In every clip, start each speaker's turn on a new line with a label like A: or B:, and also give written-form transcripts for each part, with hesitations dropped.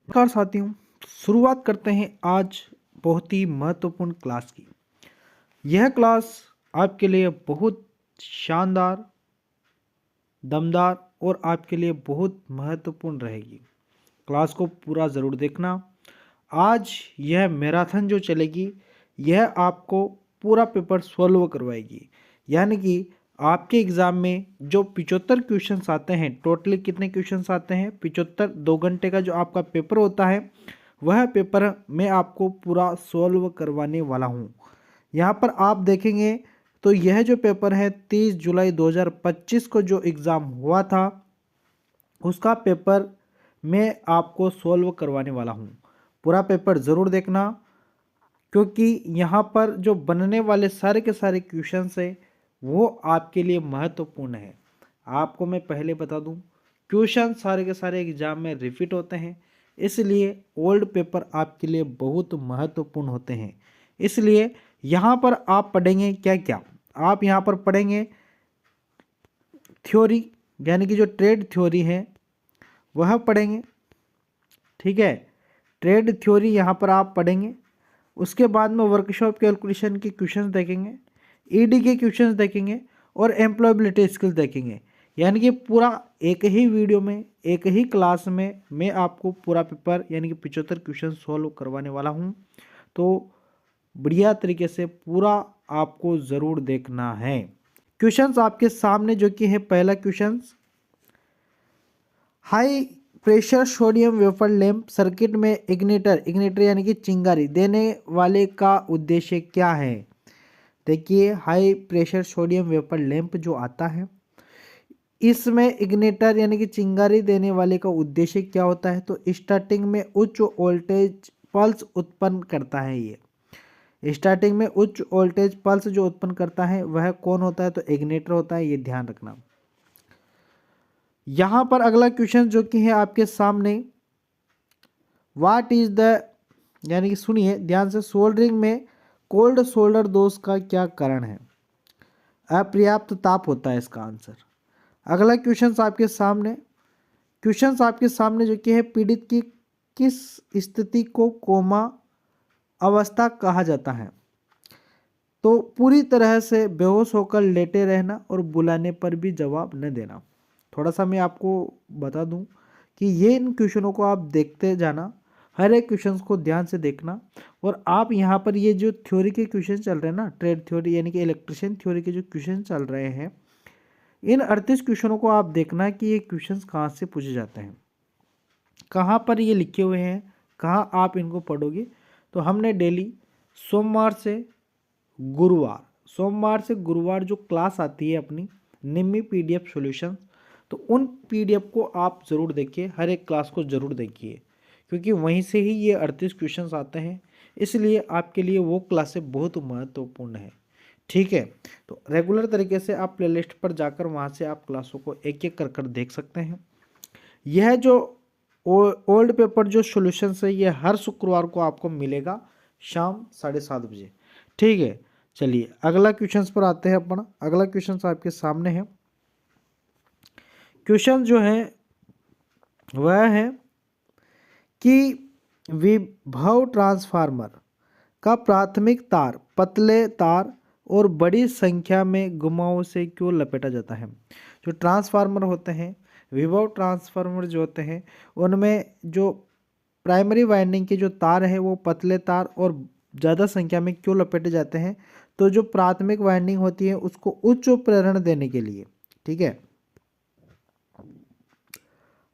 A: नमस्कार साथियों, शुरुआत करते हैं आज बहुत ही महत्वपूर्ण क्लास की। यह क्लास आपके लिए बहुत शानदार, दमदार और आपके लिए बहुत महत्वपूर्ण रहेगी। क्लास को पूरा ज़रूर देखना। आज यह मैराथन जो चलेगी, यह आपको पूरा पेपर सॉल्व करवाएगी। यानी कि आपके एग्ज़ाम में जो 75 क्वेश्चंस आते हैं, टोटली कितने क्वेश्चंस आते हैं? 75। 2 घंटे का जो आपका पेपर होता है, वह पेपर मैं आपको पूरा सॉल्व करवाने वाला हूँ। यहाँ पर आप देखेंगे तो यह जो पेपर है 30 जुलाई 2025 को जो एग्ज़ाम हुआ था, उसका पेपर मैं आपको सॉल्व करवाने वाला हूँ। पूरा पेपर ज़रूर देखना, क्योंकि यहाँ पर जो बनने वाले सारे के सारे क्वेश्चंस है वो आपके लिए महत्वपूर्ण है। आपको मैं पहले बता दूँ, क्वेश्चन सारे के सारे एग्जाम में रिपीट होते हैं, इसलिए ओल्ड पेपर आपके लिए बहुत महत्वपूर्ण होते हैं। इसलिए यहाँ पर आप पढ़ेंगे क्या क्या? आप यहाँ पर पढ़ेंगे थ्योरी, यानी कि जो ट्रेड थ्योरी है वह पढ़ेंगे। ठीक है, ट्रेड थ्योरी यहाँ पर आप पढ़ेंगे। उसके बाद में वर्कशॉप कैलकुलेशन के क्वेश्चंस देखेंगे, ईडी के क्वेश्चंस देखेंगे और एम्प्लॉयबिलिटी स्किल्स देखेंगे। यानी कि पूरा एक ही वीडियो में, एक ही क्लास में मैं आपको पूरा पेपर यानी कि 75 क्वेश्चन सॉल्व करवाने वाला हूँ। तो बढ़िया तरीके से पूरा आपको ज़रूर देखना है। क्वेश्चंस आपके सामने जो कि है, पहला question, high pressure sodium wafer lamp circuit में इग्निटर यानी कि चिंगारी देने वाले का उद्देश्य क्या है? देखिए, high pressure sodium wafer lamp जो आता है, इसमें इग्निटर यानी कि चिंगारी देने वाले का उद्देश्य क्या होता है? तो स्टार्टिंग में उच्च वोल्टेज पल्स उत्पन्न करता है। ये स्टार्टिंग में उच्च वोल्टेज पल्स जो उत्पन्न करता है वह कौन होता है? तो इग्निटर होता है। ये ध्यान रखना। यहाँ पर अगला क्वेश्चन जो कि है आपके सामने, व्हाट इज द, यानी कि सुनिए ध्यान से, सोल्डरिंग में कोल्ड सोल्डर दोष का क्या कारण है? अपर्याप्त ताप होता है इसका आंसर। अगला क्वेश्चंस आपके सामने जो कि है, पीड़ित की किस स्थिति को कोमा अवस्था कहा जाता है? तो पूरी तरह से बेहोश होकर लेटे रहना और बुलाने पर भी जवाब न देना। थोड़ा सा मैं आपको बता दूं कि ये इन क्वेश्चनों को आप देखते जाना, हर एक क्वेश्चंस को ध्यान से देखना। और आप यहाँ पर ये जो थ्योरी के क्वेश्चन चल रहे हैं ना, ट्रेड थ्योरी यानी कि इलेक्ट्रिशियन थ्योरी के जो क्वेश्चन चल रहे हैं, इन 38 क्वेश्चनों को आप देखना कि ये क्वेश्चंस कहाँ से पूछे जाते हैं, कहाँ पर ये लिखे हुए हैं, कहाँ आप इनको पढ़ोगे। तो हमने डेली सोमवार से गुरुवार जो क्लास आती है अपनी निम्मी पीडीएफ सॉल्यूशन, तो उन पीडीएफ को आप ज़रूर देखिए, हर एक क्लास को ज़रूर देखिए, क्योंकि वहीं से ही ये 38 क्वेश्चंस आते हैं। इसलिए आपके लिए वो क्लासें बहुत महत्वपूर्ण है। ठीक है, तो रेगुलर तरीके से आप प्लेलिस्ट पर जाकर वहाँ से आप क्लासों को एक एक कर देख सकते हैं। यह जो ओल्ड पेपर जो सॉल्यूशंस है, ये हर शुक्रवार को आपको मिलेगा शाम 7:30 बजे। ठीक है, चलिए अगला क्वेश्चंस पर आते हैं अपन। अगला क्वेश्चंस आपके सामने है। क्वेश्चन जो है वह है कि विभव ट्रांसफार्मर का प्राथमिक तार पतले तार और बड़ी संख्या में घुमावों से क्यों लपेटा जाता है? जो ट्रांसफार्मर होते हैं, विभव ट्रांसफार्मर जो होते हैं, उनमें जो प्राइमरी वाइंडिंग के जो तार है वो पतले तार और ज़्यादा संख्या में क्यों लपेटे जाते हैं? तो जो प्राथमिक वाइंडिंग होती है उसको उच्च प्रेरण देने के लिए। ठीक है,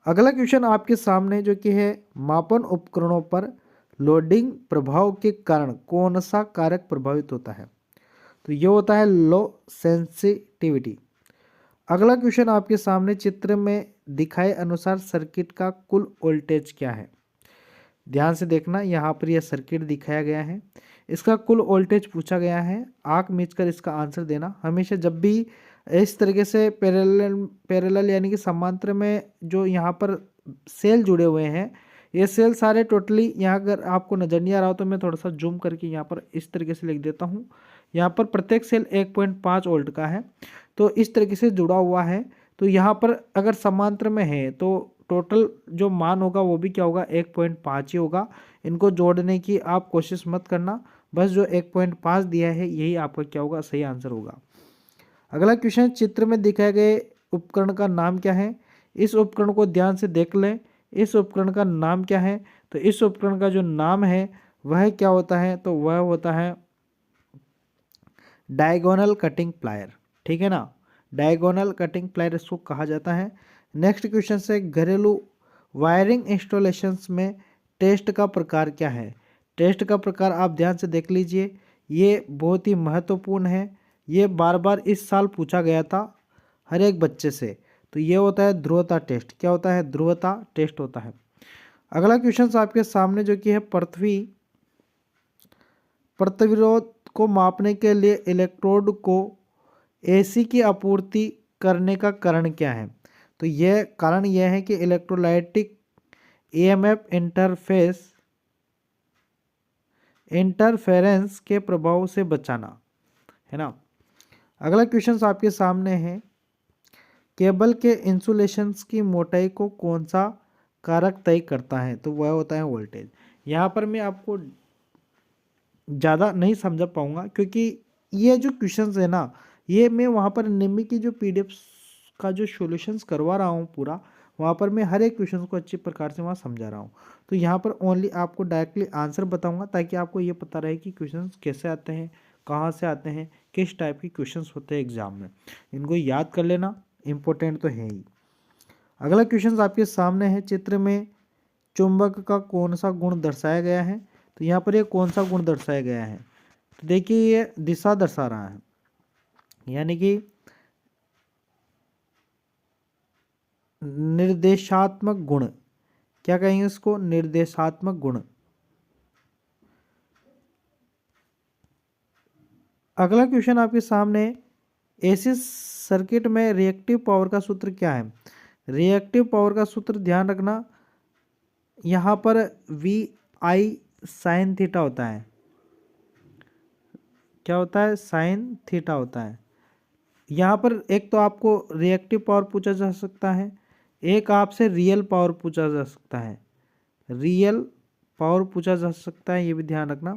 A: अगला क्वेश्चन आपके सामने जो कि है, मापन उपकरणों पर लोडिंग प्रभाव के कारण कौन सा कारक प्रभावित होता है? तो ये होता है लो सेंसिटिविटी। अगला क्वेश्चन आपके सामने, चित्र में दिखाए अनुसार सर्किट का कुल वोल्टेज क्या है? ध्यान से देखना, यहाँ पर यह सर्किट दिखाया गया है, इसका कुल वोल्टेज पूछा गया है। आंख मीच कर इसका आंसर देना। हमेशा जब भी इस तरीके से पैरेलल यानी कि समांतर में जो यहाँ पर सेल जुड़े हुए हैं, ये सेल सारे टोटली, यहाँ अगर आपको नज़र नहीं आ रहा हो तो मैं थोड़ा सा जूम करके यहाँ पर इस तरीके से लिख देता हूँ। यहाँ पर प्रत्येक सेल 1.5 वोल्ट का है, तो इस तरीके से जुड़ा हुआ है। तो यहाँ पर अगर समांतर में है तो टोटल जो मान होगा वो भी क्या होगा 1.5 ही होगा। इनको जोड़ने की आप कोशिश मत करना, बस जो 1.5 दिया है यही आपका क्या होगा सही आंसर होगा। अगला क्वेश्चन, चित्र में दिखाए गए उपकरण का नाम क्या है? इस उपकरण को ध्यान से देख लें, इस उपकरण का नाम क्या है? तो इस उपकरण का जो नाम है वह क्या होता है? तो वह होता है डायगोनल कटिंग प्लायर, ठीक है ना, डायगोनल कटिंग प्लायर इसको कहा जाता है। नेक्स्ट क्वेश्चन से, घरेलू वायरिंग इंस्टॉलेशंस में टेस्ट का प्रकार क्या है? टेस्ट का प्रकार आप ध्यान से देख लीजिए, ये बहुत ही महत्वपूर्ण है, ये बार बार इस साल पूछा गया था हर एक बच्चे से। तो ये होता है ध्रुवता टेस्ट। क्या होता है? ध्रुवता टेस्ट होता है। अगला क्वेश्चन आपके सामने जो कि है, पृथ्वी प्रतिरोध को मापने के लिए इलेक्ट्रोड को एसी की आपूर्ति करने का कारण क्या है? तो यह कारण यह है कि इलेक्ट्रोलाइटिक ईएमएफ इंटरफेरेंस के प्रभाव से बचाना, है ना। अगला क्वेश्चन आपके सामने है, केबल के इंसुलेशंस की मोटाई को कौन सा कारक तय करता है? तो वह होता है वोल्टेज। यहाँ पर मैं आपको ज़्यादा नहीं समझा पाऊंगा क्योंकि ये जो क्वेश्चंस है ना, ये मैं वहाँ पर निम्मी की जो पीडीएफ का जो सॉल्यूशंस करवा रहा हूँ पूरा, वहाँ पर मैं हर एक क्वेश्चन को अच्छी प्रकार से वहाँ समझा रहा हूँ। तो यहाँ पर ओनली आपको डायरेक्टली आंसर बताऊँगा ताकि आपको ये पता रहे कि क्वेश्चंस कैसे आते हैं, कहाँ से आते हैं, किस टाइप के क्वेश्चंस होते हैं एग्जाम में। इनको याद कर लेना, इम्पोर्टेंट तो है ही। अगला क्वेश्चन आपके सामने है, चित्र में चुंबक का कौन सा गुण दर्शाया गया है? तो यहाँ पर ये कौन सा गुण दर्शाया गया है? तो देखिए ये दिशा दर्शा रहा है, यानी कि निर्देशात्मक गुण। क्या कहेंगे इसको? निर्देशात्मक गुण। अगला क्वेश्चन आपके सामने, एसी सर्किट में रिएक्टिव पावर का सूत्र क्या है? रिएक्टिव पावर का सूत्र ध्यान रखना, यहाँ पर वी आई साइन थीटा होता है। क्या होता है? साइन थीटा होता है। यहाँ पर एक तो आपको रिएक्टिव पावर पूछा जा सकता है, एक आपसे रियल पावर पूछा जा सकता है, रियल पावर पूछा जा सकता है, ये भी ध्यान रखना।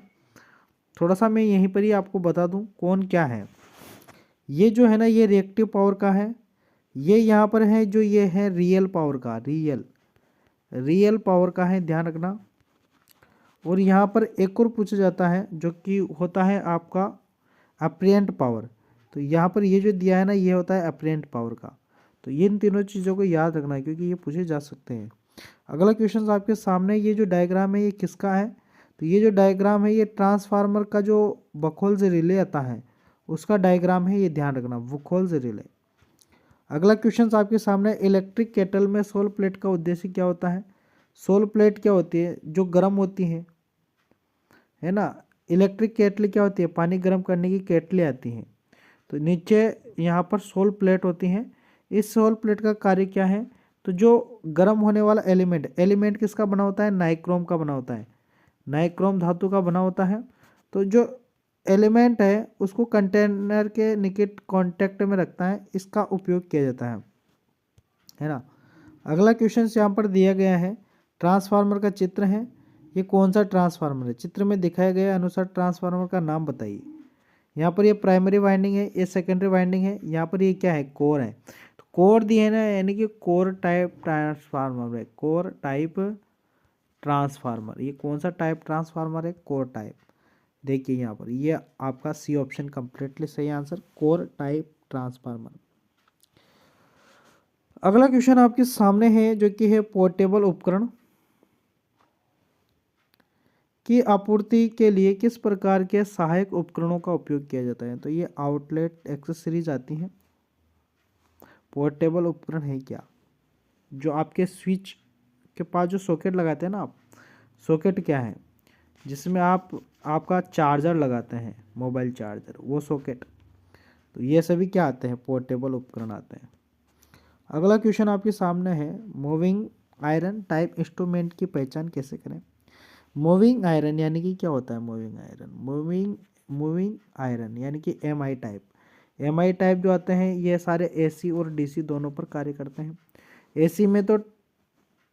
A: थोड़ा सा मैं यहीं पर ही आपको बता दूं कौन क्या है। ये जो है ना, ये रिएक्टिव पावर का है, ये यहाँ पर है जो ये है रियल पावर का, रियल पावर का है, ध्यान रखना। और यहाँ पर एक और पूछा जाता है जो कि होता है आपका अप्रियंट पावर। तो यहाँ पर ये जो दिया है ना, ये होता है अप्रियंट पावर का। तो ये इन तीनों चीज़ों को याद रखना है क्योंकि ये पूछे जा सकते हैं। अगला क्वेश्चन आपके सामने, ये जो डायग्राम है ये किसका है? तो ये जो डायग्राम है ये ट्रांसफार्मर का जो बखोल से रिले आता है उसका डायग्राम है, ये ध्यान रखना, बखोल से रिले। अगला क्वेश्चन आपके सामने, इलेक्ट्रिक केटल में सोल प्लेट का उद्देश्य क्या होता है? सोल प्लेट क्या होती है? जो गर्म होती है ना। इलेक्ट्रिक केटली क्या होती है? पानी गर्म करने की केटली आती हैं। तो नीचे यहाँ पर सोल प्लेट होती हैं। इस सोल प्लेट का कार्य क्या है? तो जो गर्म होने वाला एलिमेंट किसका बना होता है? नाइक्रोम का बना होता है, नाइक्रोम धातु का बना होता है। तो जो एलिमेंट है उसको कंटेनर के निकट कांटेक्ट में रखता है, इसका उपयोग किया जाता है ना। अगला क्वेश्चन यहाँ पर दिया गया है, ट्रांसफार्मर का चित्र है, ये कौन सा ट्रांसफार्मर है? चित्र में दिखाए गए अनुसार ट्रांसफार्मर का नाम बताइए। यहाँ पर ये प्राइमरी वाइंडिंग है, ये सेकेंडरी वाइंडिंग है, यहाँ पर ये क्या है? कोर है। तो कोर दिए है ना, यानी कि कोर टाइप ट्रांसफार्मर है, कोर टाइप ट्रांसफार्मर। ये कौन सा टाइप ट्रांसफार्मर है? Core type. देखिए यहाँ पर ये आपका सी ऑप्शन कंप्लीटली सही आंसर, कोर टाइप ट्रांसफार्मर। अगला क्वेश्चन आपके सामने है जो कि है, पोर्टेबल उपकरण की आपूर्ति के लिए किस प्रकार के सहायक उपकरणों का उपयोग किया जाता है? तो ये आउटलेट एक्सेसरीज आती हैं। पोर्टेबल उपकरण है क्या? जो आपके स्विच के पास जो सॉकेट लगाते हैं ना आप, सॉकेट क्या है? जिसमें आपका चार्जर लगाते हैं, मोबाइल चार्जर, वो सॉकेट। तो ये सभी क्या आते हैं? पोर्टेबल उपकरण आते हैं। अगला क्वेश्चन आपके सामने है, मूविंग आयरन टाइप इंस्ट्रूमेंट की पहचान कैसे करें? मूविंग आयरन यानी कि क्या होता है? मूविंग आयरन, मूविंग आयरन यानी कि एमआई टाइप जो आते हैं ये सारे एसी और डीसी दोनों पर कार्य करते हैं। एसी में तो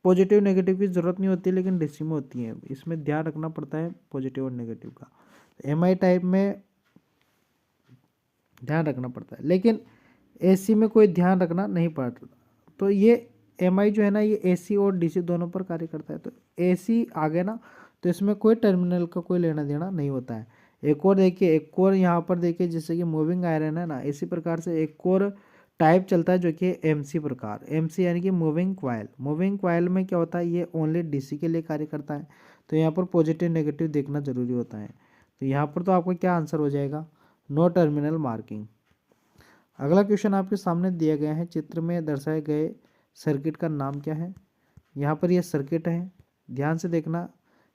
A: पॉजिटिव नेगेटिव की ज़रूरत नहीं होती, लेकिन डीसी में होती है। इसमें ध्यान रखना पड़ता है पॉजिटिव और नेगेटिव का। एमआई टाइप में ध्यान रखना पड़ता है, लेकिन एसी में कोई ध्यान रखना नहीं पड़ता। तो ये एमआई जो है ना, ये एसी और डीसी दोनों पर कार्य करता है। तो एसी आ गया ना, तो इसमें कोई टर्मिनल का कोई लेना देना नहीं होता है। एक और देखिए, एक और यहाँ पर देखिए, जैसे कि मूविंग आयरन है ना, इसी प्रकार से एक और टाइप चलता है जो कि एमसी प्रकार। एमसी यानी कि मूविंग क्वाइल। मूविंग क्वाइल में क्या होता है, ये ओनली डीसी के लिए कार्य करता है। तो यहाँ पर पॉजिटिव नेगेटिव देखना जरूरी होता है। तो यहाँ पर तो आपका क्या आंसर हो जाएगा, नो टर्मिनल मार्किंग। अगला क्वेश्चन आपके सामने दिया गया है, चित्र में दर्शाए गए सर्किट का नाम क्या है। यहाँ पर ये सर्किट है, ध्यान से देखना।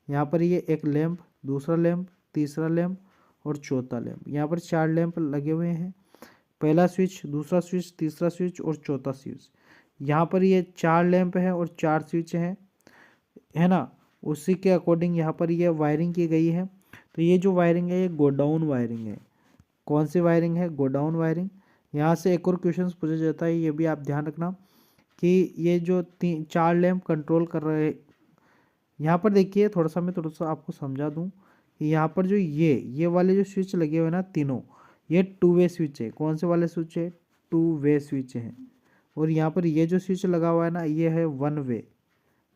A: यहाँ पर ये एक लैंप, दूसरा लैंप, तीसरा लैंप और चौथा लैंप। यहाँ पर 4 लैंप लगे हुए हैं। पहला स्विच, दूसरा स्विच, तीसरा स्विच और चौथा स्विच। यहाँ पर ये 4 लैंप है और 4 स्विच हैं, है ना। उसी के अकॉर्डिंग यहाँ पर ये वायरिंग की गई है। तो ये जो वायरिंग है, ये गोडाउन वायरिंग है। कौन सी वायरिंग है, गोडाउन वायरिंग। यहाँ से एक और क्वेश्चन पूछा जाता है, ये भी आप ध्यान रखना कि ये जो 4 लैंप कंट्रोल कर रहे हैं। यहाँ पर देखिए, मैं थोड़ा सा आपको समझा दूँ कि यहाँ पर जो ये वाले जो स्विच लगे हुए हैं ना तीनों, ये 2 वे स्विच है। कौन से वाले स्विच है, 2 वे स्विच है। और यहाँ पर ये जो स्विच लगा हुआ है ना, ये है 1 वे।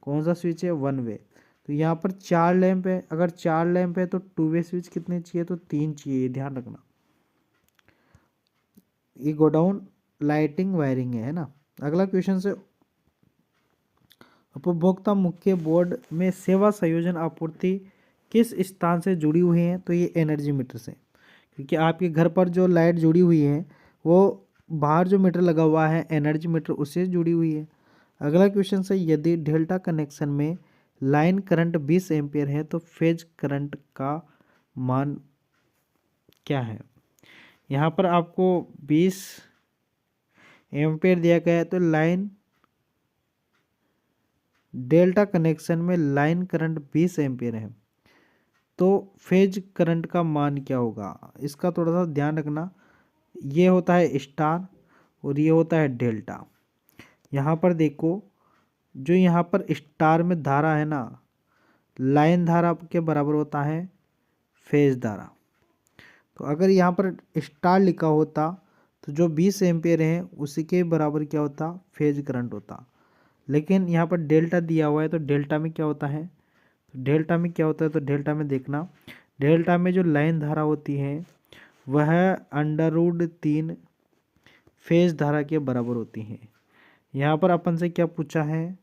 A: कौन सा स्विच है, 1 वे। तो यहाँ पर 4 लैंप है, अगर 4 लैंप है तो 2 वे स्विच कितने चाहिए, तो 3 चाहिए, ध्यान रखना। ये गोडाउन लाइटिंग वायरिंग है ना। अगला क्वेश्चन से, उपभोक्ता मुख्य बोर्ड में सेवा संयोजन आपूर्ति किस स्थान से जुड़ी हुई है, तो ये एनर्जी मीटर से। क्योंकि आपके घर पर जो लाइट जुड़ी हुई है, वो बाहर जो मीटर लगा हुआ है एनर्जी मीटर, उससे जुड़ी हुई है। अगला क्वेश्चन से, यदि डेल्टा कनेक्शन में लाइन करंट 20 एम्पियर है तो फेज करंट का मान क्या है। यहाँ पर आपको 20 एम्पियर दिया गया है। तो लाइन डेल्टा कनेक्शन में लाइन करंट 20 एम्पियर है, तो फेज करंट का मान क्या होगा, इसका थोड़ा सा ध्यान रखना। ये होता है स्टार और ये होता है डेल्टा। यहाँ पर देखो, जो यहाँ पर स्टार में धारा है ना, लाइन धारा के बराबर होता है फेज धारा। तो अगर यहाँ पर स्टार लिखा होता तो जो 20 एम्पियर है उसी के बराबर क्या होता, फेज करंट होता। लेकिन यहाँ पर डेल्टा दिया हुआ है, तो डेल्टा में क्या होता है, तो डेल्टा में क्या होता है, तो डेल्टा में देखना, डेल्टा में जो लाइन धारा होती है वह √3 फेज धारा के बराबर होती है। यहाँ पर अपन से क्या पूछा है,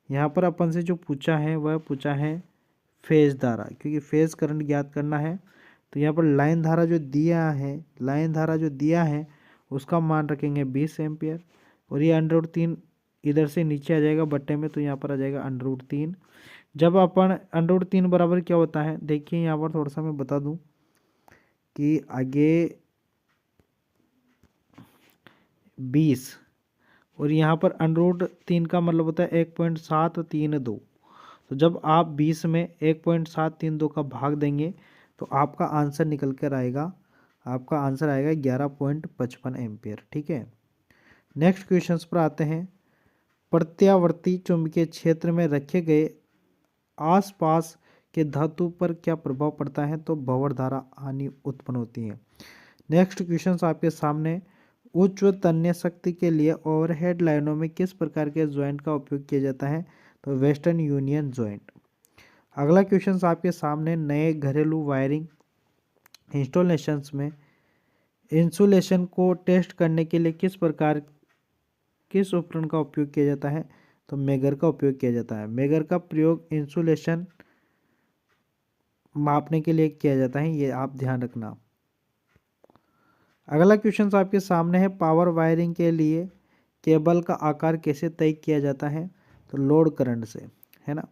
A: यहाँ पर अपन से जो पूछा है वह पूछा है फेज धारा, क्योंकि फेज करंट ज्ञात करना है। तो यहाँ पर लाइन धारा जो दिया है उसका मान रखेंगे 20 एम्पियर, और ये √3 इधर से नीचे आ जाएगा बट्टे में, तो यहाँ पर आ जाएगा √3। जब अपन √3 बराबर क्या होता है, देखिए यहाँ पर थोड़ा सा मैं बता दूं कि आगे 20 और यहाँ पर √3 का मतलब होता है 1.732। तो जब आप 20 में 1.732 का भाग देंगे तो आपका आंसर निकल कर आएगा, आपका आंसर आएगा 11.55 एम्पियर। ठीक है, नेक्स्ट क्वेश्चन पर आते हैं। प्रत्यावर्ती चुंबकीय क्षेत्र में रखे गए आसपास के धातु पर क्या प्रभाव पड़ता है, तो भंवर धारा हानि उत्पन्न होती है। नेक्स्ट क्वेश्चन आपके सामने, उच्च व तन्य शक्ति के लिए ओवरहेड लाइनों में किस प्रकार के ज्वाइंट का उपयोग किया जाता है, तो वेस्टर्न यूनियन ज्वाइंट। अगला क्वेश्चन आपके सामने, नए घरेलू वायरिंग इंस्टॉलेशंस में इंसुलेशन को टेस्ट करने के लिए किस उपकरण का उपयोग किया जाता है, तो मेगर का उपयोग किया जाता है। मेगर का प्रयोग इंसुलेशन मापने के लिए किया जाता है, ये आप ध्यान रखना। अगला क्वेश्चन आपके सामने है, पावर वायरिंग के लिए केबल का आकार कैसे तय किया जाता है, तो लोड करंट से, है ना।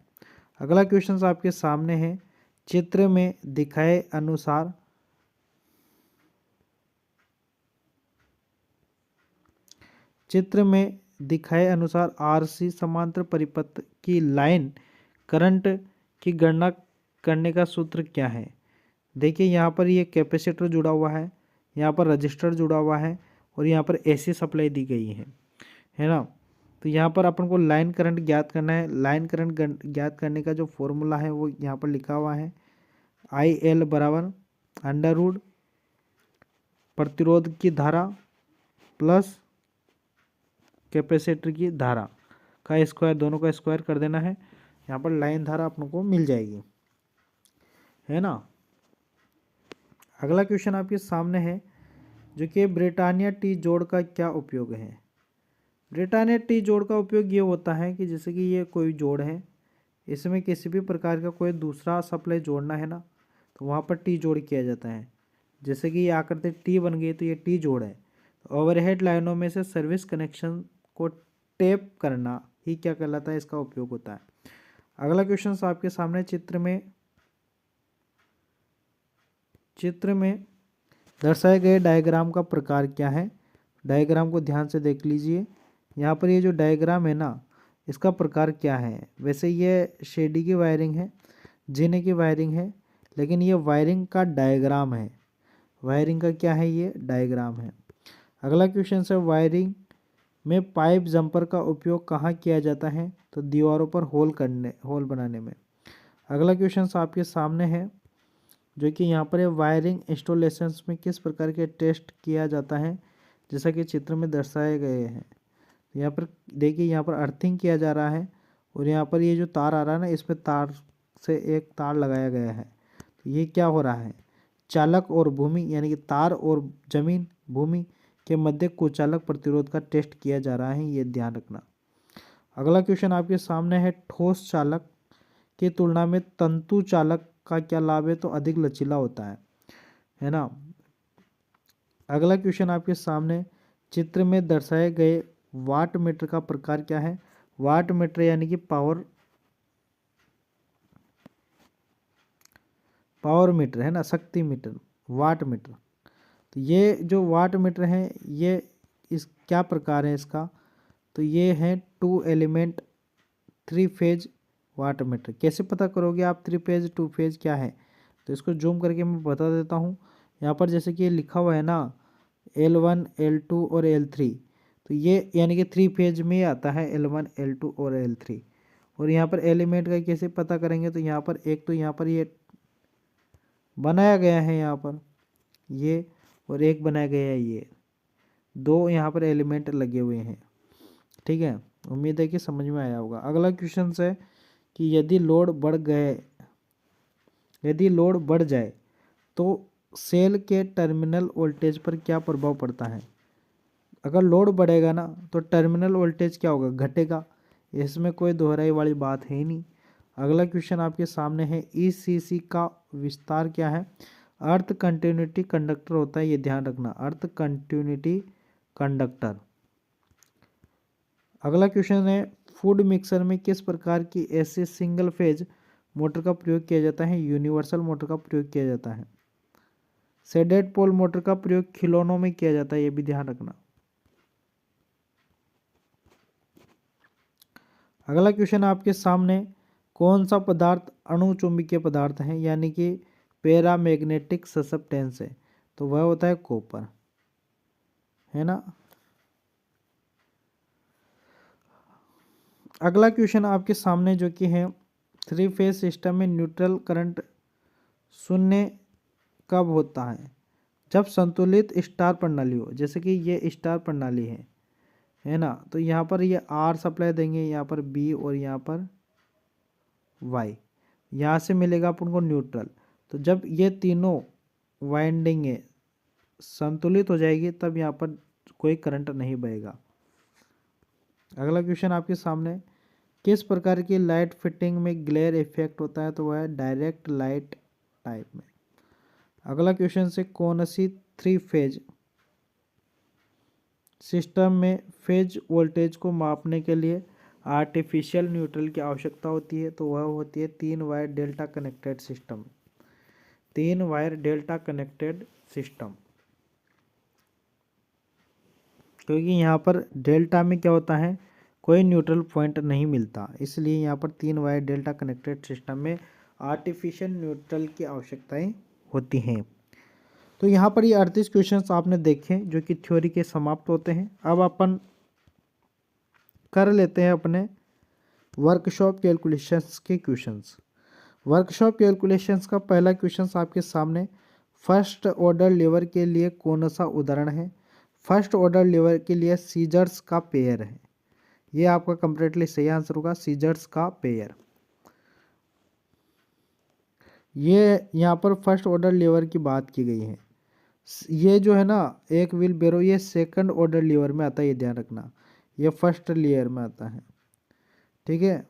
A: अगला क्वेश्चन आपके सामने है, चित्र में दिखाए अनुसार आरसी समांतर परिपथ की लाइन करंट की गणना करने का सूत्र क्या है। देखिए यहाँ पर ये कैपेसिटर जुड़ा हुआ है, यहाँ पर रजिस्टर जुड़ा हुआ है और यहाँ पर एसी सप्लाई दी गई है ना। तो यहाँ पर अपन को लाइन करंट ज्ञात करना है। लाइन करंट ज्ञात करने का जो फॉर्मूला है वो यहाँ पर लिखा हुआ है, आई एल बराबर अंडर रूट प्रतिरोध की धारा प्लस कैपेसिटर की धारा का स्क्वायर, दोनों का स्क्वायर कर देना है। यहाँ पर लाइन धारा अपन को मिल जाएगी, है ना। अगला क्वेश्चन आपके सामने है जो कि ब्रिटानिया टी जोड़ का क्या उपयोग है। ब्रिटानिया टी जोड़ का उपयोग ये होता है कि जैसे कि ये कोई जोड़ है, इसमें किसी भी प्रकार का कोई दूसरा सप्लाई जोड़ना है ना, तो वहाँ पर टी जोड़ किया जाता है। जैसे कि ये आकृति टी बन गई तो ये टी जोड़ है। तो ओवरहेड लाइनों में से सर्विस कनेक्शन को टेप करना ही क्या कहलाता है, इसका उपयोग होता है। अगला क्वेश्चन आपके सामने चित्र में दर्शाए गए डायग्राम का प्रकार क्या है। डायग्राम को ध्यान से देख लीजिए। यहाँ पर ये जो डायग्राम है ना, इसका प्रकार क्या है। वैसे ये शेडी की वायरिंग है, जीने की वायरिंग है, लेकिन ये वायरिंग का डायग्राम है। वायरिंग का क्या है, ये डायग्राम है। अगला क्वेश्चन है वायरिंग में पाइप जंपर का उपयोग कहाँ किया जाता है, तो दीवारों पर होल बनाने में। अगला क्वेश्चन आपके सामने है जो कि यहाँ पर वायरिंग इंस्टॉलेशंस में किस प्रकार के टेस्ट किया जाता है, जैसा कि चित्र में दर्शाए गए हैं। यहाँ पर देखिए, यहाँ पर अर्थिंग किया जा रहा है और यहाँ पर ये जो तार आ रहा है ना, इस पर तार से एक तार लगाया गया है। तो ये क्या हो रहा है, चालक और भूमि यानी कि तार और जमीन भूमि के मध्य कुचालक प्रतिरोध का टेस्ट किया जा रहा है, ये ध्यान रखना। अगला क्वेश्चन आपके सामने है ठोस चालक की तुलना में तंतु चालक का क्या लाभ है, तो अधिक लचीला होता है ना। अगला क्वेश्चन आपके सामने चित्र में दर्शाए गए वाट मीटर का प्रकार क्या है। वाट मीटर यानी कि पावर मीटर है ना, शक्ति मीटर, वाट मीटर। तो ये जो वाट मीटर है ये इस क्या प्रकार है इसका, तो ये है 2 एलिमेंट 3 फेज वाट मीटर। कैसे पता करोगे आप 3 फेज 2 फेज क्या है, तो इसको जूम करके मैं बता देता हूँ। यहाँ पर जैसे कि लिखा हुआ है ना L1 L2 और L3, तो ये यानी कि 3 फेज में आता है L1 L2 और L3। और यहाँ पर एलिमेंट का कैसे पता करेंगे, तो यहाँ पर एक तो यहाँ पर ये बनाया गया है यहाँ पर ये, और एक बनाया गया है ये, 2 यहाँ पर एलिमेंट लगे हुए हैं। ठीक है, उम्मीद है कि समझ में आया होगा। अगला क्वेश्चन है कि यदि लोड बढ़ जाए तो सेल के टर्मिनल वोल्टेज पर क्या प्रभाव पड़ता है। अगर लोड बढ़ेगा ना तो टर्मिनल वोल्टेज क्या होगा, घटेगा। इसमें कोई दोहराई वाली बात है ही नहीं। अगला क्वेश्चन आपके सामने है ईसीसी का विस्तार क्या है। अर्थ कंटिन्यूटी कंडक्टर होता है, ये ध्यान रखना, अर्थ कंटिन्यूटी कंडक्टर। अगला क्वेश्चन है फूड मिक्सर में किस प्रकार की ऐसे सिंगल फेज मोटर का प्रयोग किया जाता है, यूनिवर्सल मोटर का प्रयोग किया जाता है। शेडेड पोल मोटर का प्रयोग खिलौनों में किया जाता है, ये भी ध्यान रखना। अगला क्वेश्चन आपके सामने कौन सा पदार्थ अणुचुंबकीय पदार्थ है यानी कि पैरामैग्नेटिक ससेप्टेंस है, तो वह होता है कॉपर, है ना। अगला क्वेश्चन आपके सामने जो कि है 3 फेज सिस्टम में न्यूट्रल करंट शून्य कब होता है, जब संतुलित स्टार प्रणाली हो। जैसे कि ये स्टार प्रणाली है ना, तो यहाँ पर ये आर सप्लाई देंगे, यहाँ पर बी और यहाँ पर वाई, यहाँ से मिलेगा अपन को न्यूट्रल। तो जब ये तीनों वाइंडिंग संतुलित हो जाएगी तब यहाँ पर कोई करंट नहीं बहेगा। अगला क्वेश्चन आपके सामने किस प्रकार की लाइट फिटिंग में ग्लेयर इफेक्ट होता है, तो वह है डायरेक्ट लाइट टाइप में। अगला क्वेश्चन से कौन सी 3 फेज सिस्टम में फेज वोल्टेज को मापने के लिए आर्टिफिशियल न्यूट्रल की आवश्यकता होती है, तो वह होती है 3 wire delta connected system. 3 wire delta connected system, क्योंकि यहाँ पर डेल्टा में क्या होता है, कोई न्यूट्रल पॉइंट नहीं मिलता, इसलिए यहाँ पर 3 वायर डेल्टा कनेक्टेड सिस्टम में आर्टिफिशियल न्यूट्रल की आवश्यकताएं होती हैं। तो यहाँ पर ये 38 क्वेश्चंस आपने देखे जो कि थ्योरी के समाप्त होते हैं। अब अपन कर लेते हैं अपने वर्कशॉप कैलकुलेशंस के क्वेश्चंस। वर्कशॉप कैलकुलेशंस का पहला क्वेश्चन आपके सामने, फर्स्ट ऑर्डर लीवर के लिए कौन सा उदाहरण है? फर्स्ट ऑर्डर लीवर के लिए सीजर्स का पेयर है। ये आपका कंप्लीटली सही आंसर होगा, सीजर्स का पेयर। ये यहाँ पर फर्स्ट ऑर्डर लीवर की बात की गई है। ये जो है ना एक व्हील बेरो, ये सेकंड ऑर्डर लीवर में आता है, ये ध्यान रखना, ये फर्स्ट लेयर में आता है। ठीक है,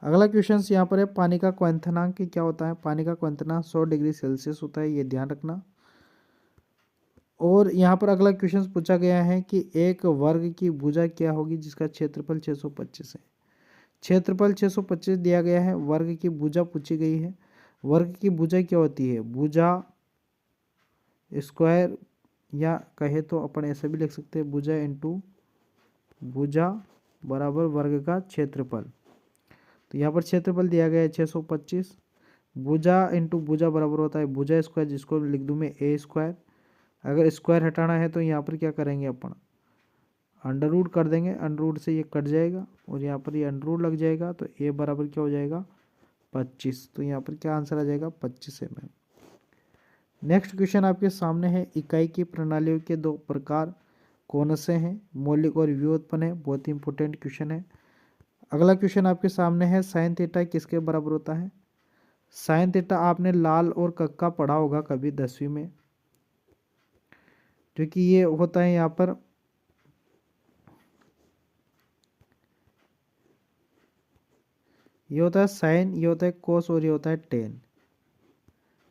A: अगला क्वेश्चन यहाँ पर है, पानी का क्वथनांक क्या होता है? पानी का क्वथनांक 100 डिग्री सेल्सियस होता है, ये ध्यान रखना। और यहाँ पर अगला क्वेश्चन पूछा गया है कि एक वर्ग की भुजा क्या होगी जिसका क्षेत्रफल 625 है। क्षेत्रफल 625 दिया गया है, वर्ग की भुजा पूछी गई है। वर्ग की भुजा क्या होती है? भुजा स्क्वायर, या कहे तो अपन ऐसे भी लिख सकते हैं, भुजा इंटू भुजा बराबर वर्ग का क्षेत्रफल। तो यहाँ पर क्षेत्रफल दिया गया है 625, भुजा इंटू भुजा बराबर होता है भुजा स्क्वायर, जिसको लिख दूँ मैं ए स्क्वायर। अगर स्क्वायर हटाना है तो यहाँ पर क्या करेंगे अपन, अंडर रूट कर देंगे, अंडर रूट से ये कट जाएगा और यहाँ पर ये अंडर रूट लग जाएगा, तो ए बराबर क्या हो जाएगा 25। तो यहाँ पर क्या आंसर आ जाएगा 25 mm। नेक्स्ट क्वेश्चन आपके सामने है, इकाई की प्रणालियों के दो प्रकार कौन से हैं? मौलिक और व्युत्पन्न है, बहुत ही इंपॉर्टेंट क्वेश्चन है। अगला क्वेश्चन आपके सामने है, साइन थीटा किसके बराबर होता है? साइन थीटा आपने लाल और कक्का पढ़ा होगा कभी 10वीं में, क्योंकि ये होता है यहाँ पर ये होता है साइन, ये होता है कोस और ये होता है टेन,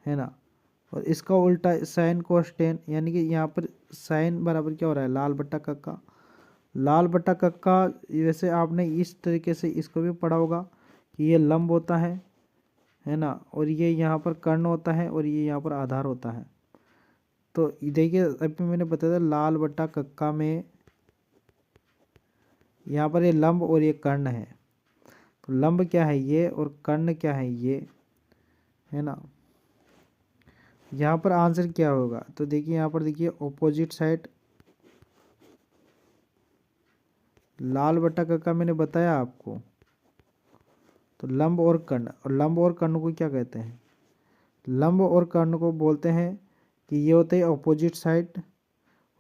A: है ना। और इसका उल्टा साइन कोस टेन, यानी कि यहाँ पर साइन बराबर क्या हो रहा है लाल बट्टा कक्का। लाल बट्टा कक्का वैसे आपने इस तरीके से इसको भी पढ़ा होगा कि ये लंब होता है ना, और ये यहाँ पर कर्ण होता है और ये यहाँ पर आधार होता है। तो देखिए अभी मैंने बताया था लाल बट्टा कक्का में यहाँ पर ये लंब और ये कर्ण है। तो लंब क्या है ये और कर्ण क्या है ये, है ना। यहाँ पर आंसर क्या होगा? तो देखिए यहाँ पर देखिए ऑपोजिट साइड लाल बट्टा कक्का मैंने बताया आपको, तो लंब और कर्ण, और लंब और कर्ण को क्या कहते हैं? लंब और कर्ण को बोलते हैं कि ये होते हैं ऑपोजिट साइड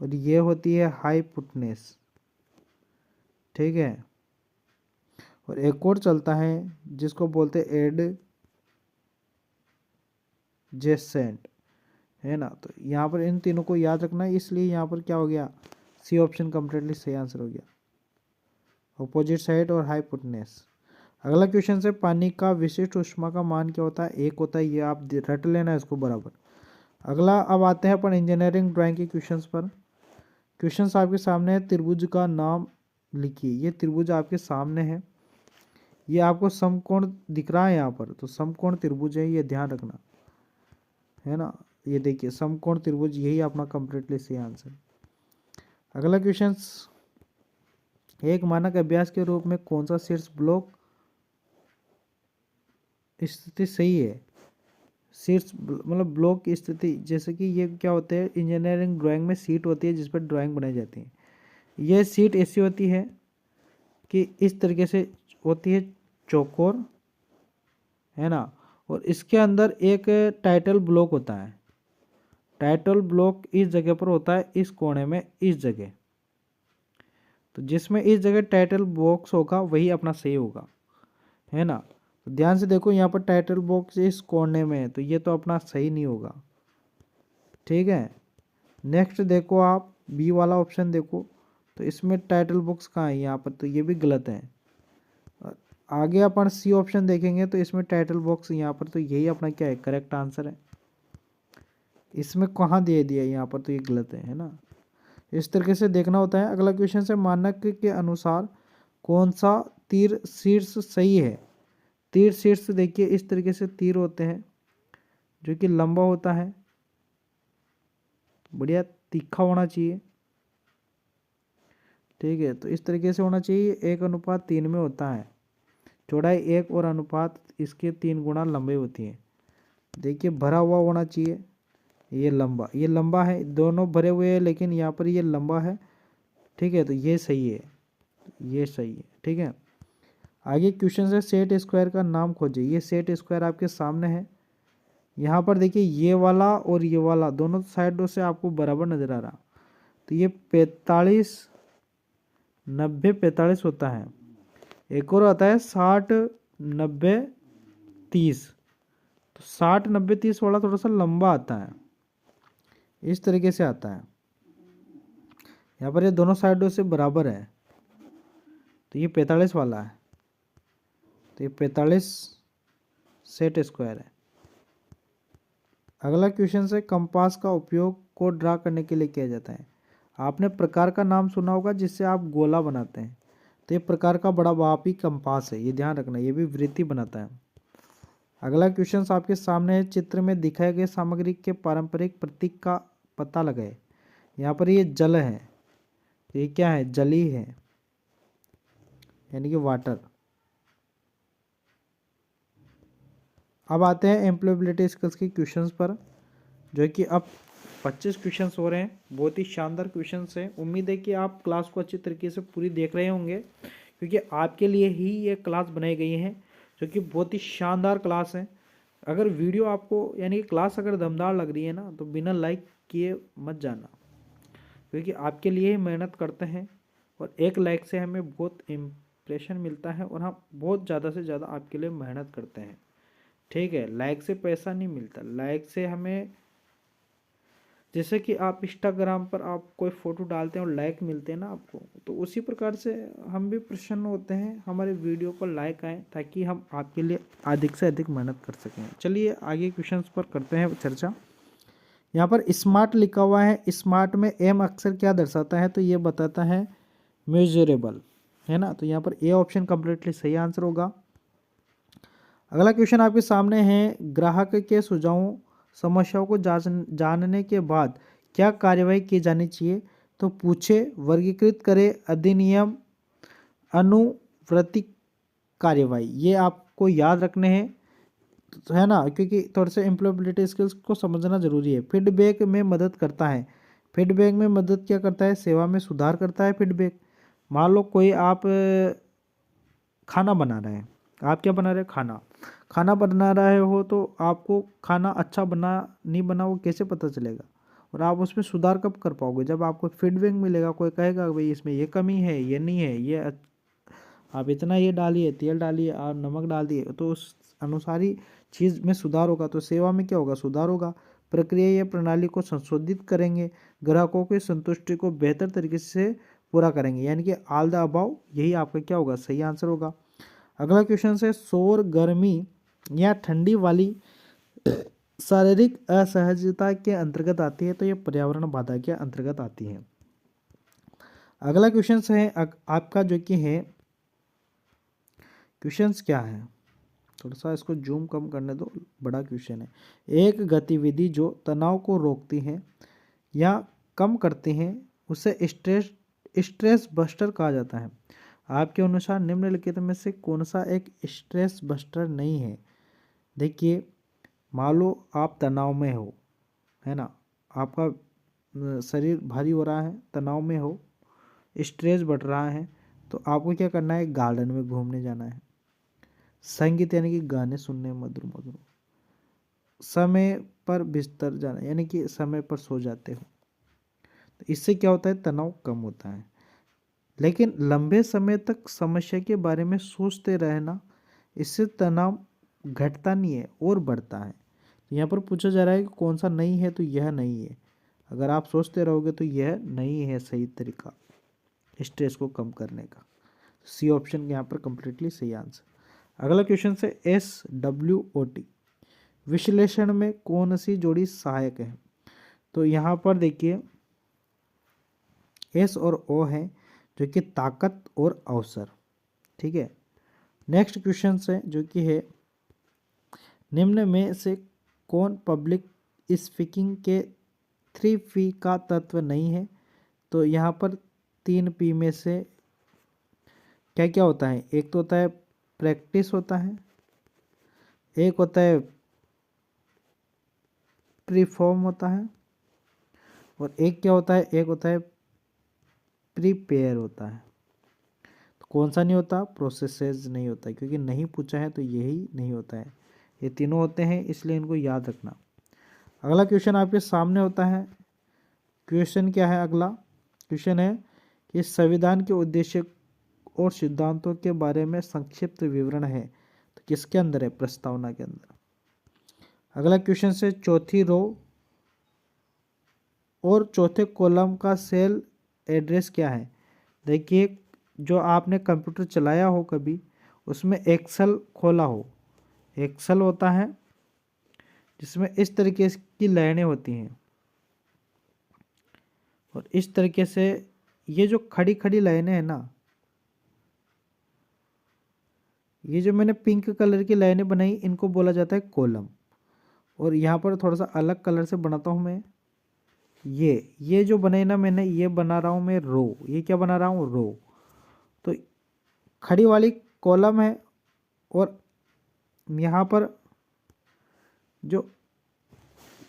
A: और ये होती है हाइपोटेन्यूज। ठीक है, और एक और चलता है जिसको बोलते हैं एडजेसेंट, है ना। तो यहाँ पर इन तीनों को याद रखना है, इसलिए यहाँ पर क्या हो गया, सी ऑप्शन कंप्लीटली सही आंसर हो गया, ऑपोजिट साइड और हाइपोटेन्यूज। अगला क्वेश्चन से, पानी का विशिष्ट ऊष्मा का मान क्या होता है? एक होता है, ये आप रट लेना इसको बराबर। अगला अब आते हैं अपन इंजीनियरिंग ड्राइंग के क्वेश्चंस पर। क्वेश्चंस आपके सामने है, त्रिभुज का नाम लिखिए। ये त्रिभुज आपके सामने है, ये आपको समकोण दिख रहा है यहाँ पर, तो समकोण त्रिभुज है, ये ध्यान रखना, है ना। ये देखिए समकोण त्रिभुज, यही अपना कंप्लीटली सही आंसर। अगला क्वेश्चन, एक मानक अभ्यास के रूप में कौन सा शीर्ष ब्लॉक स्थिति सही है? शीर्ष मतलब ब्लॉक की स्थिति, जैसे कि ये क्या होते हैं, इंजीनियरिंग ड्राइंग में सीट होती है जिस पर ड्राइंग बनाई जाती है। ये सीट ऐसी होती है कि इस तरीके से होती है चौकोर, है ना, और इसके अंदर एक टाइटल ब्लॉक होता है। टाइटल ब्लॉक इस जगह पर होता है, इस कोने में, इस जगह। तो जिसमें इस जगह टाइटल बॉक्स होगा वही अपना सही होगा, है ना। तो ध्यान से देखो यहाँ पर टाइटल बॉक्स इस कोने में है, तो ये तो अपना सही नहीं होगा। ठीक है, नेक्स्ट देखो आप बी वाला ऑप्शन देखो, तो इसमें टाइटल बॉक्स कहाँ है यहाँ पर, तो ये भी गलत है। आगे अपन सी ऑप्शन देखेंगे तो इसमें टाइटल बॉक्स यहाँ पर, तो यही अपना क्या है करेक्ट आंसर है। इसमें कहाँ दे दिया यहाँ पर, तो ये गलत है ना। इस तरीके से देखना होता है। अगला क्वेश्चन से, मानक के अनुसार कौन सा तीर शीर्ष सही है? तीर शीर्ष देखिए इस तरीके से तीर होते हैं जो कि लंबा होता है, बढ़िया तीखा होना चाहिए। ठीक है, तो इस तरीके से होना चाहिए, 1:3 में होता है, चौड़ाई 1 और अनुपात इसके 3 गुना लंबाई होती है। देखिए भरा हुआ होना चाहिए, ये लंबा है, दोनों भरे हुए हैं लेकिन यहाँ पर ये लंबा है। ठीक है, तो ये सही है, ये सही है। ठीक है, आगे क्वेश्चन है सेट स्क्वायर का नाम खोजिए। ये सेट स्क्वायर आपके सामने है। यहाँ पर देखिए ये वाला और ये वाला दोनों साइडों से आपको बराबर नजर आ रहा, तो ये 45 90 45 होता है। एक और आता है 60 90 30, तो 60 90 30 वाला थोड़ा सा लंबा आता है, इस तरीके से आता है। यहाँ पर ये दोनों साइडों से बराबर है, तो ये 45 वाला है, तो ये 45 सेट स्क्वायर है। अगला क्वेश्चन है कंपास का उपयोग को ड्रा करने के लिए किया जाता है। आपने प्रकार का नाम सुना होगा जिससे आप गोला बनाते हैं, तो ये प्रकार का बड़ा मापी कंपास है, ये ध्यान रखना, ये भी वृत्ति बनाता है। अगला क्वेश्चन आपके सामने है, चित्र में दिखाए गए सामग्री के पारंपरिक प्रतीक का पता लगाए। यहाँ पर ये जल है, ये क्या है, जली है, यानी कि वाटर। अब आते हैं एम्प्लॉयबिलिटी स्किल्स के क्वेश्चंस पर, जो कि अब 25 क्वेश्चंस हो रहे हैं। बहुत ही शानदार क्वेश्चंस हैं। उम्मीद है कि आप क्लास को अच्छी तरीके से पूरी देख रहे होंगे, क्योंकि आपके लिए ही ये क्लास बनाई गई है, जो कि बहुत ही शानदार क्लास है। अगर वीडियो आपको यानी कि क्लास अगर दमदार लग रही है ना, तो बिना लाइक किए मत जाना, क्योंकि आपके लिए ही मेहनत करते हैं, और एक लाइक से हमें बहुत इम्प्रेशन मिलता है, और हम बहुत ज़्यादा से ज़्यादा आपके लिए मेहनत करते हैं। ठीक है, लाइक से पैसा नहीं मिलता, लाइक से हमें, जैसे कि आप इंस्टाग्राम पर आप कोई फ़ोटो डालते हैं और लाइक मिलते हैं ना आपको, तो उसी प्रकार से हम भी प्रसन्न होते हैं हमारे वीडियो पर लाइक आए, ताकि हम आपके लिए अधिक से अधिक मेहनत कर सकें। चलिए आगे क्वेश्चंस पर करते हैं चर्चा। यहाँ पर स्मार्ट लिखा हुआ है, स्मार्ट में एम अक्षर क्या दर्शाता है, तो ये बताता है मेजरेबल, है ना। तो यहाँ पर ए ऑप्शन कंप्लीटली सही आंसर होगा। अगला क्वेश्चन आपके सामने है, ग्राहक के सुझावों समस्याओं को जानने के बाद क्या कार्यवाही की जानी चाहिए, तो पूछे, वर्गीकृत करे, अधिनियम, अनुवर्ती कार्यवाही। ये आपको याद रखने हैं, तो है ना, क्योंकि थोड़े से एम्प्लॉयबिलिटी स्किल्स को समझना जरूरी है। फीडबैक में मदद करता है, फीडबैक में मदद क्या करता है, सेवा में सुधार करता है फीडबैक। मान लो कोई आप खाना बना रहे हैं, आप क्या बना रहे हैं, खाना बना रहे हो, तो आपको खाना अच्छा बना नहीं बना वो कैसे पता चलेगा, और आप उसमें सुधार कब कर पाओगे, जब आपको फीडबैक मिलेगा। कोई कहेगा भाई इसमें ये कमी है, ये नहीं है, ये आप इतना ये डालिए, तेल डालिए और नमक डाल दिए, तो उस अनुसार ही चीज़ में सुधार होगा। तो सेवा में क्या होगा, सुधार होगा। प्रक्रिया या प्रणाली को संशोधित करेंगे, ग्राहकों की संतुष्टि को बेहतर तरीके से पूरा करेंगे, यानी कि ऑल द अबाव, यही आपका क्या होगा, सही आंसर होगा। अगला क्वेश्चन है, शोर, गर्मी या ठंडी वाली शारीरिक असहजता के अंतर्गत आती है, तो ये पर्यावरण बाधा के अंतर्गत आती है। अगला क्वेश्चन है आपका, जो कि है क्वेश्चंस क्या है, थोड़ा सा इसको जूम कम करने दो, बड़ा क्वेश्चन है। एक गतिविधि जो तनाव को रोकती है या कम करती है उसे स्ट्रेस बस्टर कहा जाता है। आपके अनुसार निम्नलिखित में से कौन सा एक स्ट्रेस बस्टर नहीं है। देखिए, मान लो आप तनाव में हो, है ना, आपका शरीर भारी हो रहा है, तनाव में हो, स्ट्रेस बढ़ रहा है, तो आपको क्या करना है, गार्डन में घूमने जाना है, संगीत यानी कि गाने सुनने मधुर मधुर, समय पर बिस्तर जाना यानी कि समय पर सो जाते हो, तो इससे क्या होता है, तनाव कम होता है। लेकिन लंबे समय तक समस्या के बारे में सोचते रहना, इससे तनाव घटता नहीं है और बढ़ता है। तो यहाँ पर पूछा जा रहा है कि कौन सा नहीं है, तो यह नहीं है। अगर आप सोचते रहोगे तो यह नहीं है सही तरीका स्ट्रेस को कम करने का। सी ऑप्शन यहाँ पर कंप्लीटली सही आंसर। अगला क्वेश्चन से SWOT विश्लेषण में कौन सी जोड़ी सहायक है, तो यहाँ पर देखिए S और O है, जो कि ताकत और अवसर। ठीक है, नेक्स्ट क्वेश्चन है, जो कि है निम्न में से कौन पब्लिक स्पीकिंग के 3P का तत्व नहीं है, तो यहाँ पर 3P में से क्या क्या होता है, एक तो होता है प्रैक्टिस होता है, एक होता है प्रीफॉर्म होता है, और एक क्या होता है, एक होता है प्रीपेयर होता है। तो कौन सा नहीं होता? प्रोसेसेस नहीं होता, क्योंकि नहीं पूछा है तो यही नहीं होता है। ये तीनों होते हैं, इसलिए इनको याद रखना। अगला क्वेश्चन आपके सामने होता है। क्वेश्चन क्या है? अगला क्वेश्चन है कि संविधान के उद्देश्य और सिद्धांतों के बारे में संक्षिप्त विवरण है। तो किसके अंदर है? प्रस्तावना के अंदर। अगला क्वेश्चन से चौथी रो और चौथे कॉलम का सेल एड्रेस क्या है? देखिए, जो आपने कंप्यूटर चलाया हो कभी, उसमें एक्सेल खोला हो, एक्सेल होता है जिसमें इस तरीके की लाइनें होती हैं, और इस तरीके से ये जो खड़ी खड़ी लाइनें हैं ना, ये जो मैंने पिंक कलर की लाइनें बनाई, इनको बोला जाता है कॉलम। और यहाँ पर थोड़ा सा अलग कलर से बनाता हूँ मैं, ये जो बनाई ना मैंने, ये बना रहा हूँ मैं रो। ये क्या बना रहा हूँ? रो। तो खड़ी वाली कॉलम है, और यहाँ पर जो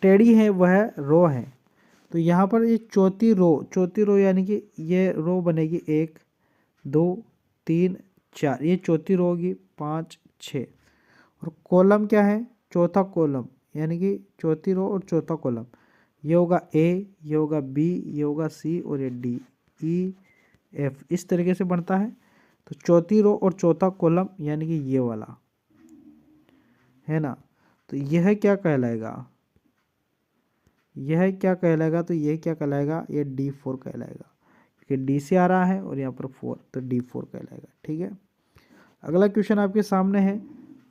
A: टेढ़ी है वह रो है। तो यहाँ पर ये चौथी रो यानी कि ये रो बनेगी 1 2 3 4, ये चौथी रो होगी 5 6। और कॉलम क्या है? चौथा कॉलम, यानी कि चौथी रो और चौथा कॉलम। ये होगा ए, ये होगा बी, ये होगा सी, और ये डी ई एफ, इस तरीके से बनता है। तो चौथी रो और चौथा कॉलम यानी कि ये वाला है ना, तो यह क्या कहलाएगा? यह क्या कहलाएगा? तो यह क्या कहलाएगा? ये D4 कहलाएगा, क्योंकि डी से आ रहा है और यहाँ पर 4, तो D4 कहलाएगा। ठीक है। अगला क्वेश्चन आपके सामने है।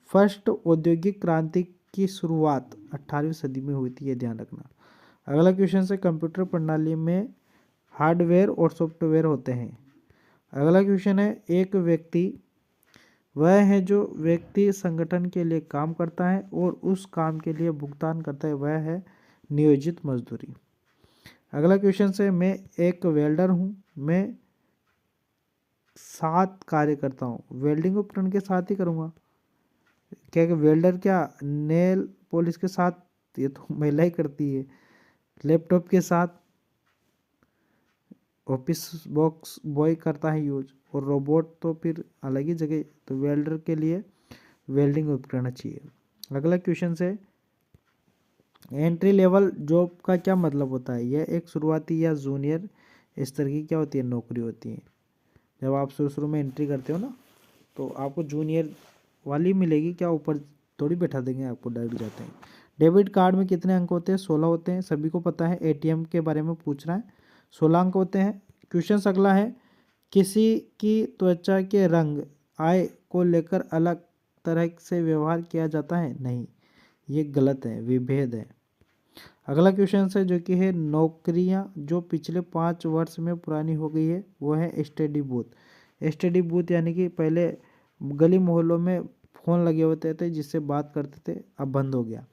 A: फर्स्ट औद्योगिक क्रांति की शुरुआत 18वीं सदी में हुई थी, ये ध्यान रखना। अगला क्वेश्चन से कंप्यूटर प्रणाली में हार्डवेयर और सॉफ्टवेयर होते हैं। अगला क्वेश्चन है, एक व्यक्ति वह है जो व्यक्ति संगठन के लिए काम करता है और उस काम के लिए भुगतान करता है, वह है नियोजित मजदूरी। अगला क्वेश्चन से, मैं एक वेल्डर हूँ, मैं 7 कार्य करता हूँ, वेल्डिंग उपकरण के साथ ही करूँगा। क्या कि वेल्डर क्या नेल पॉलिश के साथ? ये तो महिला ही करती है। लैपटॉप के साथ ऑफिस बॉक्स बॉय करता है यूज, और रोबोट तो फिर अलग ही जगह। तो वेल्डर के लिए वेल्डिंग उपकरण चाहिए। अगला क्वेश्चन से, एंट्री लेवल जॉब का क्या मतलब होता है? यह एक शुरुआती या जूनियर इस तरह की क्या होती है? नौकरी होती है। जब आप शुरू में एंट्री करते हो ना, तो आपको जूनियर वाली मिलेगी, क्या ऊपर थोड़ी बैठा देंगे आपको, डायरेक्ट जाते हैं। डेबिट कार्ड में कितने अंक होते हैं? 16 होते हैं, सभी को पता है। एटीएम के बारे में पूछ रहा है, 16 अंक होते हैं। क्वेश्चन अगला है, किसी की त्वचा के रंग आय को लेकर अलग तरह से व्यवहार किया जाता है? नहीं, ये गलत है, विभेद है। अगला क्वेश्चन है जो कि है, नौकरियां जो पिछले 5 वर्ष में पुरानी हो गई है, वो है स्टडी बूथ। स्टडी बूथ यानी कि पहले गली मोहल्लों में फ़ोन लगे होते थे जिससे बात करते थे, अब बंद हो गया।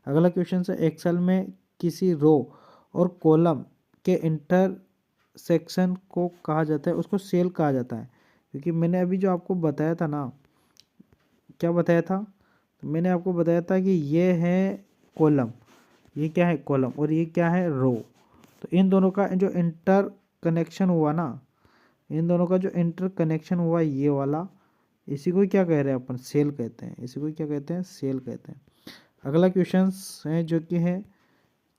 A: अगला क्वेश्चन है, एक्सेल में किसी रो और कॉलम के इंटरसेक्शन को कहा जाता है? उसको सेल कहा जाता है। क्योंकि मैंने अभी जो आपको बताया था ना, क्या बताया था? तो मैंने आपको बताया था कि ये है कॉलम, ये क्या है? कॉलम, और ये क्या है? रो। तो इन दोनों का जो इंटर कनेक्शन हुआ ना, इन दोनों का जो इंटर कनेक्शन हुआ ये वाला, इसी को क्या कह रहे हैं अपन? सेल कहते हैं। इसी को क्या कहते हैं? सेल कहते हैं। अगला क्वेश्चन है जो कि है,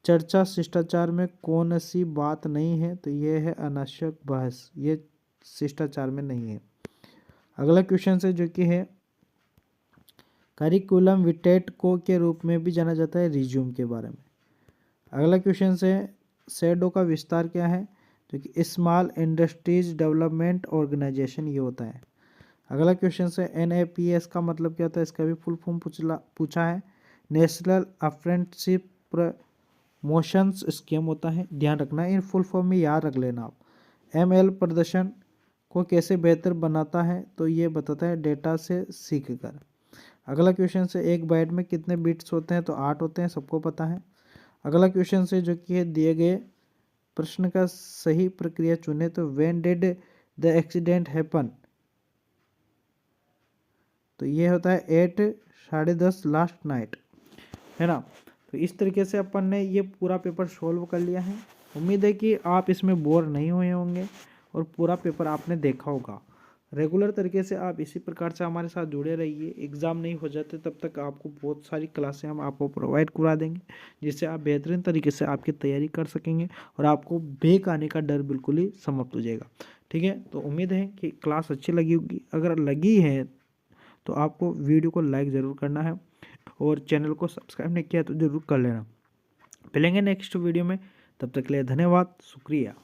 A: चर्चा शिष्टाचार में कौन सी बात नहीं है? तो ये है अनावश्यक बहस, ये शिष्टाचार में नहीं है। अगला क्वेश्चन है जो कि है, करिकुलम विटेट को के रूप में भी जाना जाता है, रिज्यूम के बारे में। अगला क्वेश्चन है, सैडो का विस्तार क्या है? जो कि स्मॉल इंडस्ट्रीज डेवलपमेंट ऑर्गेनाइजेशन ये होता है। अगला क्वेश्चन है, NAPS का मतलब क्या होता है? इसका भी फुल फॉर्म पूछा है। नेशनल अप्रेंटिसशिप प्रमोशंस स्कीम होता है, ध्यान रखना, इन फुल फॉर्म में याद रख लेना आप। ML प्रदर्शन को कैसे बेहतर बनाता है? तो ये बताता है डेटा से सीख कर। अगला क्वेश्चन से, एक बाइट में कितने बिट्स होते हैं? तो 8 होते हैं, सबको पता है। अगला क्वेश्चन से जो कि है, दिए गए प्रश्न का सही प्रक्रिया चुने। तो when did the accident happen? तो ये होता है 8 10:30 लास्ट नाइट, है ना। तो इस तरीके से अपन ने ये पूरा पेपर सॉल्व कर लिया है। उम्मीद है कि आप इसमें बोर नहीं हुए होंगे और पूरा पेपर आपने देखा होगा। रेगुलर तरीके से आप इसी प्रकार से हमारे साथ जुड़े रहिए। एग्ज़ाम नहीं हो जाते तब तक आपको बहुत सारी क्लासें हम आपको प्रोवाइड करा देंगे, जिससे आप बेहतरीन तरीके से आपकी तैयारी कर सकेंगे और आपको बैक आने का डर बिल्कुल ही समाप्त हो जाएगा। ठीक है, तो उम्मीद है कि क्लास अच्छी लगी होगी। अगर लगी है तो आपको वीडियो को लाइक ज़रूर करना है और चैनल को सब्सक्राइब नहीं किया तो ज़रूर कर लेना। मिलेंगे नेक्स्ट वीडियो में, तब तक के लिए धन्यवाद, शुक्रिया।